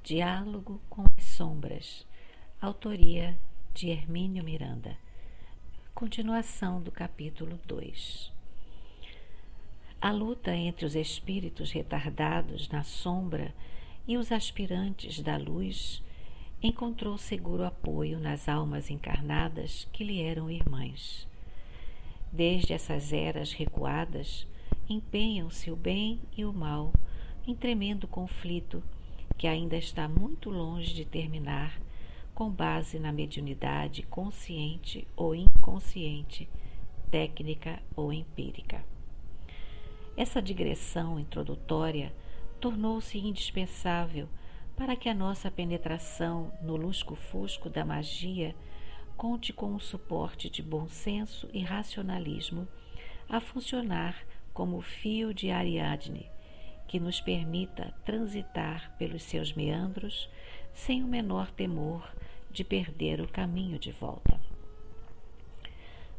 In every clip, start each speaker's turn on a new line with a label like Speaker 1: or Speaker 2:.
Speaker 1: Diálogo com as Sombras, autoria de Hermínio Miranda. Continuação do capítulo 2. A luta entre os espíritos retardados na sombra e os aspirantes da luz encontrou seguro apoio nas almas encarnadas que lhe eram irmãs. Desde essas eras recuadas, empenham-se o bem e o mal em tremendo conflito que ainda está muito longe de terminar, com base na mediunidade consciente ou inconsciente, técnica ou empírica. Essa digressão introdutória tornou-se indispensável para que a nossa penetração no lusco-fusco da magia conte com um suporte de bom senso e racionalismo a funcionar como fio de Ariadne, que nos permita transitar pelos seus meandros sem o menor temor de perder o caminho de volta.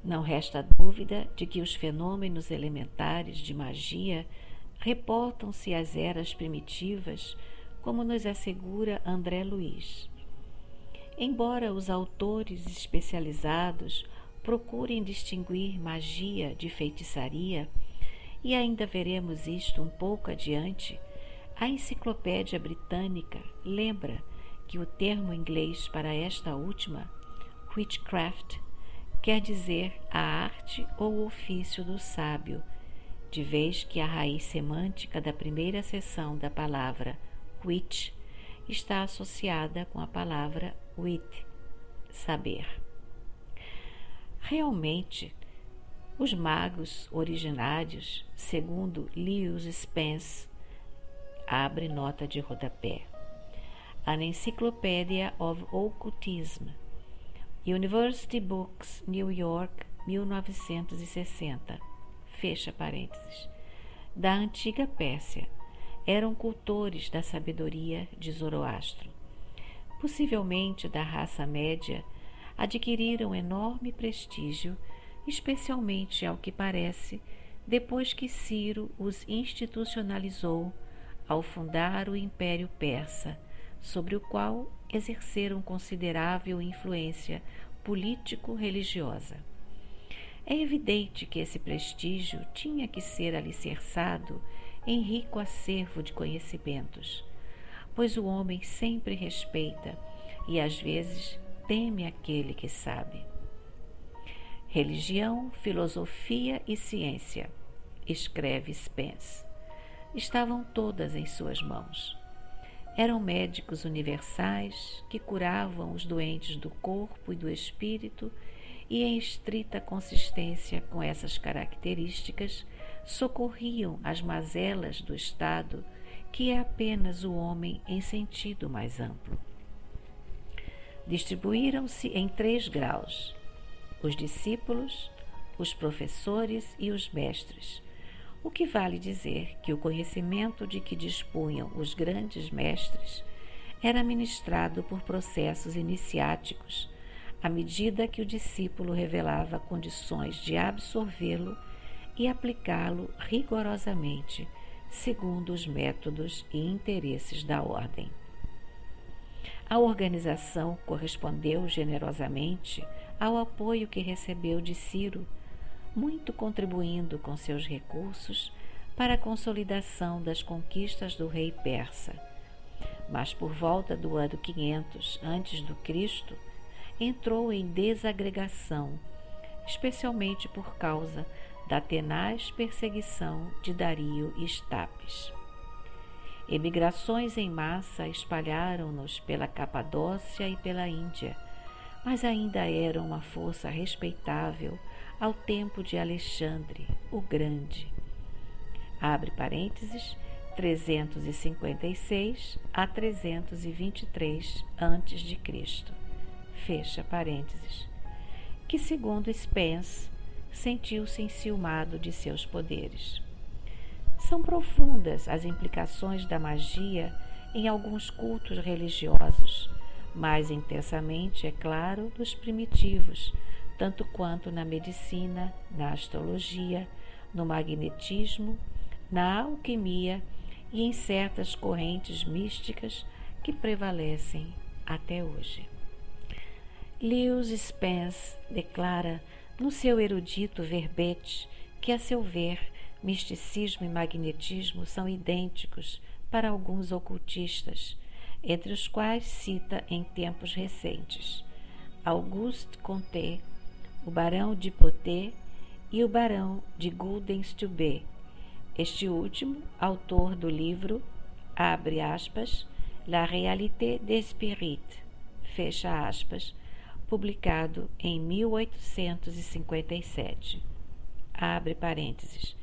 Speaker 1: Não resta dúvida de que os fenômenos elementares de magia reportam-se às eras primitivas, como nos assegura André Luiz. Embora os autores especializados procurem distinguir magia de feitiçaria, e ainda veremos isto um pouco adiante, a Enciclopédia Britânica lembra que o termo inglês para esta última, witchcraft, quer dizer a arte ou ofício do sábio, de vez que a raiz semântica da primeira seção da palavra witch está associada com a palavra wit, saber. Realmente, os magos originários, segundo Lewis Spence, abre nota de rodapé, An Encyclopedia of Occultism, University Books, New York, 1960, fecha parênteses, da antiga Pérsia, eram cultores da sabedoria de Zoroastro. Possivelmente da raça média, adquiriram enorme prestígio, especialmente, ao que parece, depois que Ciro os institucionalizou ao fundar o Império Persa, sobre o qual exerceram considerável influência político-religiosa. É evidente que esse prestígio tinha que ser alicerçado em rico acervo de conhecimentos, pois o homem sempre respeita e às vezes teme aquele que sabe. Religião, filosofia e ciência, escreve Spence, estavam todas em suas mãos. Eram médicos universais que curavam os doentes do corpo e do espírito e, em estrita consistência com essas características, socorriam as mazelas do estado, que é apenas o homem em sentido mais amplo. Distribuíram-se em 3 graus: os discípulos, os professores e os mestres, o que vale dizer que o conhecimento de que dispunham os grandes mestres era ministrado por processos iniciáticos, à medida que o discípulo revelava condições de absorvê-lo e aplicá-lo rigorosamente, segundo os métodos e interesses da ordem. A organização correspondeu generosamente ao apoio que recebeu de Ciro, muito contribuindo com seus recursos para a consolidação das conquistas do rei persa. Mas por volta do ano 500 a.C., entrou em desagregação, especialmente por causa da tenaz perseguição de Dario Estapes. Emigrações em massa espalharam-nos pela Capadócia e pela Índia, mas ainda eram uma força respeitável ao tempo de Alexandre, o Grande. Abre parênteses, 356 a 323 a.C., fecha parênteses, que, segundo Spence, sentiu-se enciumado de seus poderes. São profundas as implicações da magia em alguns cultos religiosos, mais intensamente, é claro, dos primitivos, tanto quanto na medicina, na astrologia, no magnetismo, na alquimia e em certas correntes místicas que prevalecem até hoje. Lewis Spence declara no seu erudito verbete que, a seu ver, misticismo e magnetismo são idênticos para alguns ocultistas, entre os quais cita em tempos recentes Auguste Comte, o barão de Potet e o barão de Guldenstubbe, este último autor do livro, abre aspas, La réalité des spirites, fecha aspas, publicado em 1857. Abre parênteses.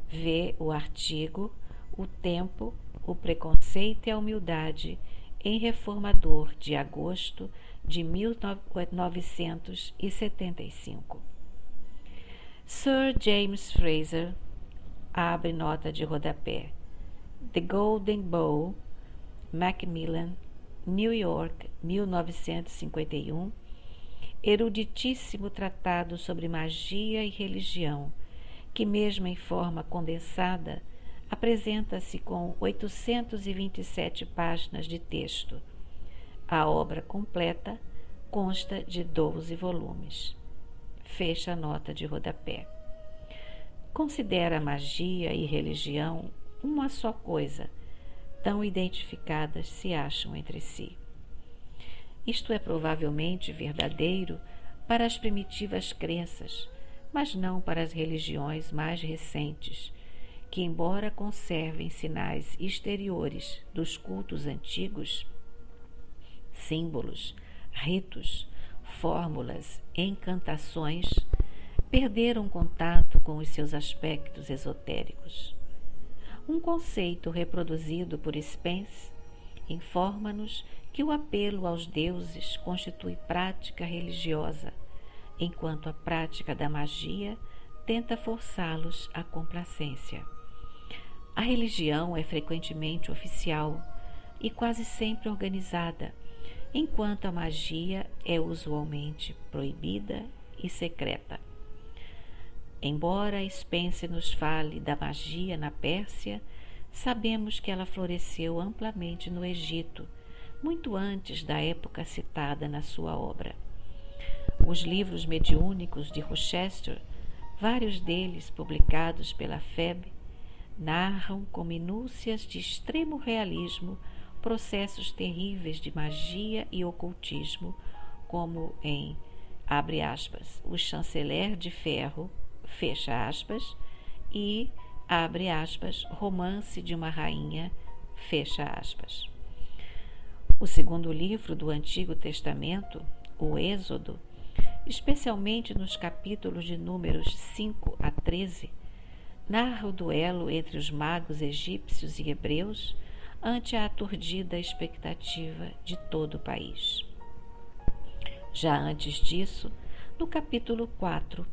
Speaker 1: Vê o artigo O Tempo, o Preconceito e a Humildade em Reformador, de agosto de 1975. Sir James Frazer, abre nota de rodapé. The Golden Bowl, Macmillan, New York, 1951, eruditíssimo tratado sobre magia e religião, que mesmo em forma condensada, apresenta-se com 827 páginas de texto. A obra completa consta de 12 volumes. Fecha a nota de rodapé. Considera magia e religião uma só coisa, tão identificadas se acham entre si. Isto é provavelmente verdadeiro para as primitivas crenças, mas não para as religiões mais recentes, que, embora conservem sinais exteriores dos cultos antigos, símbolos, ritos, fórmulas, encantações, perderam contato com os seus aspectos esotéricos. Um conceito reproduzido por Spence informa-nos que o apelo aos deuses constitui prática religiosa, enquanto a prática da magia tenta forçá-los à complacência. A religião é frequentemente oficial e quase sempre organizada, enquanto a magia é usualmente proibida e secreta. Embora Spence nos fale da magia na Pérsia, sabemos que ela floresceu amplamente no Egito, muito antes da época citada na sua obra. Os livros mediúnicos de Rochester, vários deles publicados pela FEB, narram com minúcias de extremo realismo processos terríveis de magia e ocultismo, como em, abre aspas, O Chanceler de Ferro, fecha aspas, e, abre aspas, Romance de uma Rainha, fecha aspas. O segundo livro do Antigo Testamento, o Êxodo, especialmente nos capítulos de números 5 a 13, narra o duelo entre os magos egípcios e hebreus ante a aturdida expectativa de todo o país. Já antes disso, no capítulo 4,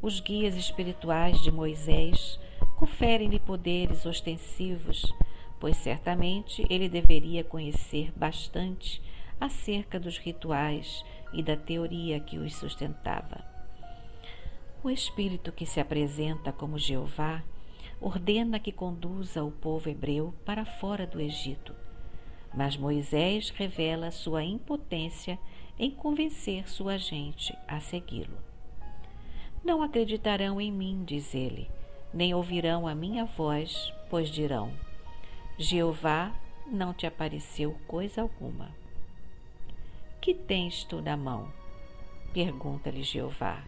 Speaker 1: os guias espirituais de Moisés conferem-lhe poderes ostensivos, pois certamente ele deveria conhecer bastante acerca dos rituais e da teoria que os sustentava. O espírito que se apresenta como Jeová ordena que conduza o povo hebreu para fora do Egito, mas Moisés revela sua impotência em convencer sua gente a segui-lo. Não acreditarão em mim, diz ele, nem ouvirão a minha voz, pois dirão: Jeová não te apareceu coisa alguma. Que tens tu na mão? Pergunta-lhe Jeová.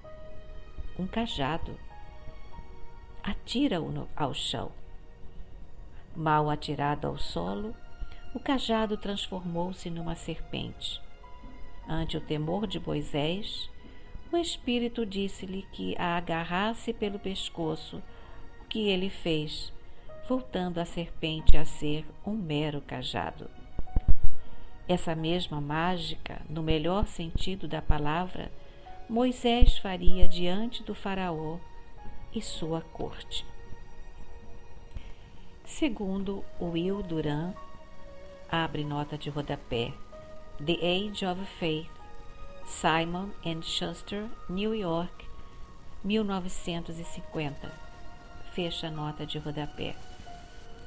Speaker 1: Um cajado. Atira-o ao chão. Mal atirado ao solo, o cajado transformou-se numa serpente. Ante o temor de Moisés, o Espírito disse-lhe que a agarrasse pelo pescoço, o que ele fez, voltando a serpente a ser um mero cajado. Essa mesma mágica, no melhor sentido da palavra, Moisés faria diante do faraó e sua corte. Segundo Will Durant, abre nota de rodapé, The Age of Faith, Simon & Schuster, New York, 1950. Fecha a nota de rodapé.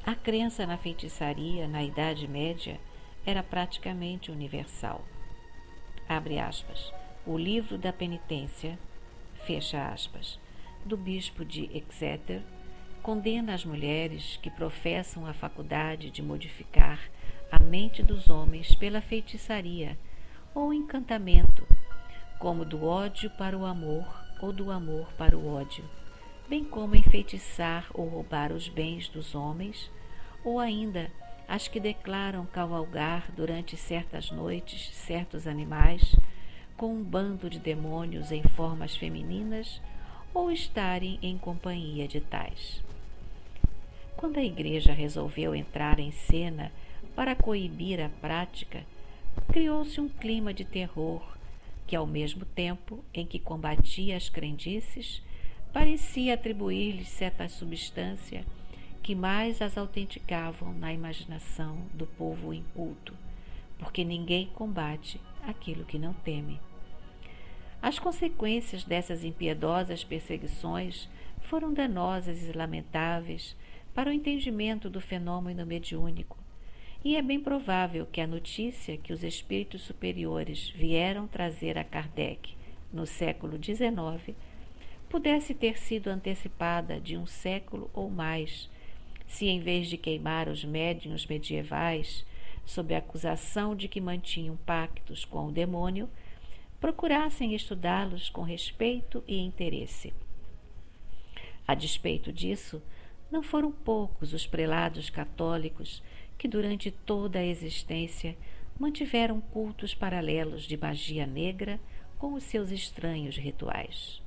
Speaker 1: A crença na feitiçaria na Idade Média era praticamente universal. Abre aspas. O livro da penitência, fecha aspas, do bispo de Exeter, condena as mulheres que professam a faculdade de modificar a mente dos homens pela feitiçaria ou encantamento, como do ódio para o amor ou do amor para o ódio, bem como enfeitiçar ou roubar os bens dos homens, ou ainda as que declaram cavalgar durante certas noites certos animais com um bando de demônios em formas femininas ou estarem em companhia de tais. Quando a Igreja resolveu entrar em cena para coibir a prática, criou-se um clima de terror que, ao mesmo tempo em que combatia as crendices, parecia atribuir-lhes certa substância que mais as autenticavam na imaginação do povo inculto, porque ninguém combate aquilo que não teme. As consequências dessas impiedosas perseguições foram danosas e lamentáveis para o entendimento do fenômeno mediúnico, e é bem provável que a notícia que os espíritos superiores vieram trazer a Kardec no século XIX pudesse ter sido antecipada de um século ou mais, se em vez de queimar os médiuns medievais sob a acusação de que mantinham pactos com o demônio, procurassem estudá-los com respeito e interesse. A despeito disso, não foram poucos os prelados católicos que durante toda a existência mantiveram cultos paralelos de magia negra com os seus estranhos rituais.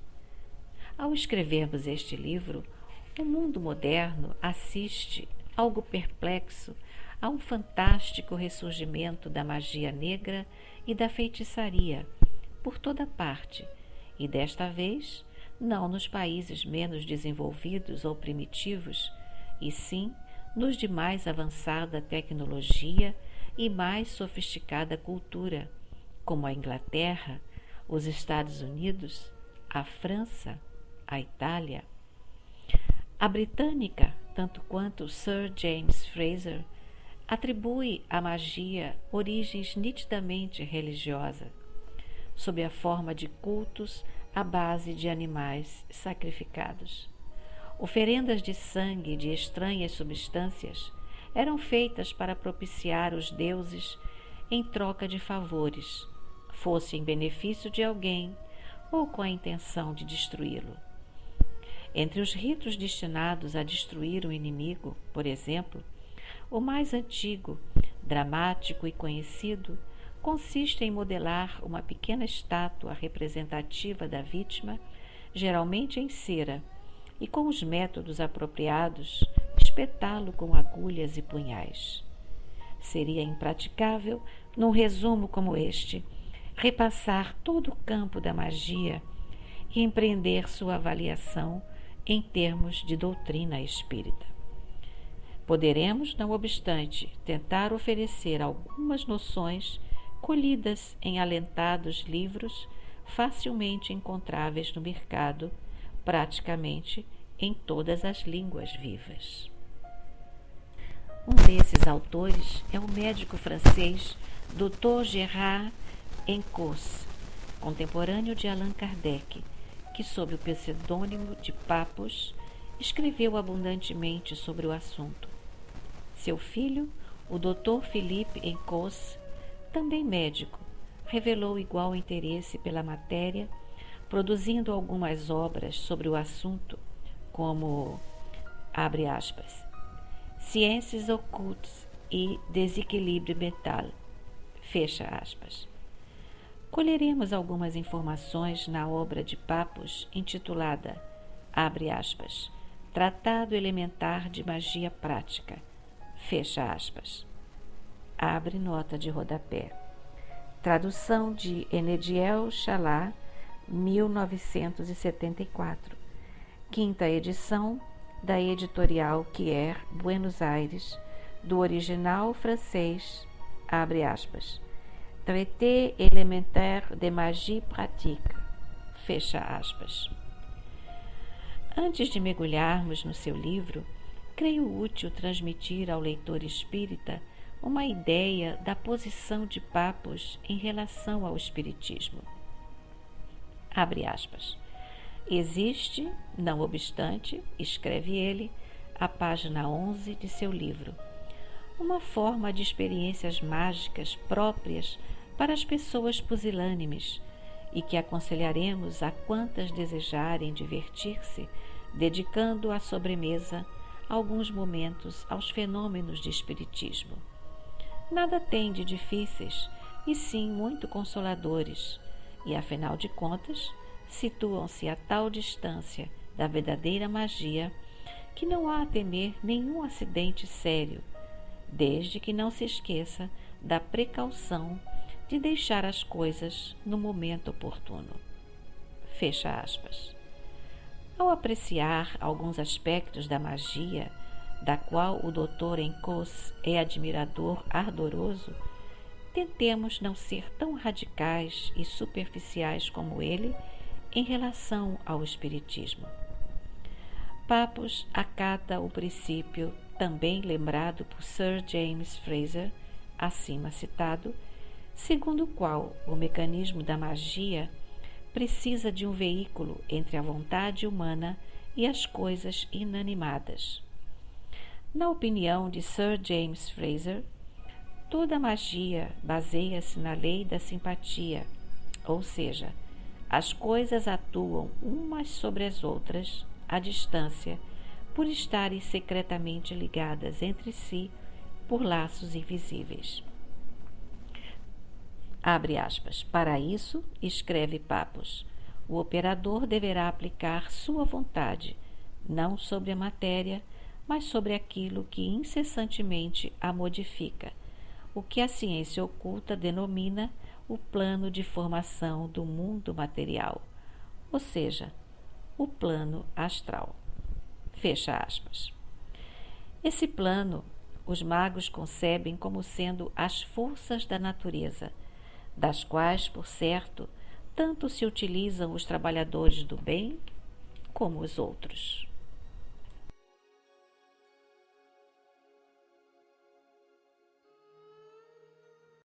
Speaker 1: Ao escrevermos este livro, o mundo moderno assiste, algo perplexo, a um fantástico ressurgimento da magia negra e da feitiçaria por toda parte, e desta vez não nos países menos desenvolvidos ou primitivos, e sim nos de mais avançada tecnologia e mais sofisticada cultura, como a Inglaterra, os Estados Unidos, a França, a Itália. A britânica, tanto quanto Sir James Frazer, atribui à magia origens nitidamente religiosas, sob a forma de cultos à base de animais sacrificados. Oferendas de sangue de estranhas substâncias eram feitas para propiciar os deuses em troca de favores, fosse em benefício de alguém ou com a intenção de destruí-lo. Entre os ritos destinados a destruir o inimigo, por exemplo, o mais antigo, dramático e conhecido, consiste em modelar uma pequena estátua representativa da vítima, geralmente em cera, e com os métodos apropriados, espetá-lo com agulhas e punhais. Seria impraticável, num resumo como este, repassar todo o campo da magia e empreender sua avaliação em termos de doutrina espírita. Poderemos, não obstante, tentar oferecer algumas noções colhidas em alentados livros facilmente encontráveis no mercado, praticamente em todas as línguas vivas. Um desses autores é o médico francês Dr. Gérard Encausse, contemporâneo de Allan Kardec, que, sob o pseudônimo de Papus, escreveu abundantemente sobre o assunto. Seu filho, o Dr. Philippe Encausse, também médico, revelou igual interesse pela matéria, produzindo algumas obras sobre o assunto, como, abre aspas, Ciências Ocultas e Desequilíbrio Mental, fecha aspas. Colheremos algumas informações na obra de Papus intitulada, abre aspas, Tratado Elementar de Magia Prática, fecha aspas. Abre nota de rodapé. Tradução de Enediel Chalá, 1974. Quinta edição da editorial Kier, Buenos Aires, do original francês, abre aspas, Traité élémentaire de magie pratique, fecha aspas. Antes de mergulharmos no seu livro, creio útil transmitir ao leitor espírita uma ideia da posição de Papos em relação ao espiritismo. Abre aspas. Existe, não obstante, escreve ele, a página 11 de seu livro, uma forma de experiências mágicas próprias para as pessoas pusilânimes e que aconselharemos a quantas desejarem divertir-se, dedicando à sobremesa alguns momentos aos fenômenos de espiritismo. Nada tem de difíceis, e sim muito consoladores, e afinal de contas, situam-se a tal distância da verdadeira magia que não há a temer nenhum acidente sério, desde que não se esqueça da precaução de deixar as coisas no momento oportuno. Fecha aspas. Ao apreciar alguns aspectos da magia, da qual o Dr. Encos é admirador ardoroso, tentemos não ser tão radicais e superficiais como ele em relação ao espiritismo. Papos acata o princípio, também lembrado por Sir James Frazer, acima citado, segundo o qual o mecanismo da magia precisa de um veículo entre a vontade humana e as coisas inanimadas. Na opinião de Sir James Frazer, toda magia baseia-se na lei da simpatia, ou seja, as coisas atuam umas sobre as outras à distância por estarem secretamente ligadas entre si por laços invisíveis. Abre aspas. Para isso, escreve Papos, o operador deverá aplicar sua vontade, não sobre a matéria, mas sobre aquilo que incessantemente a modifica, o que a ciência oculta denomina o plano de formação do mundo material, ou seja, o plano astral. Fecha aspas. Esse plano os magos concebem como sendo as forças da natureza, das quais, por certo, tanto se utilizam os trabalhadores do bem como os outros.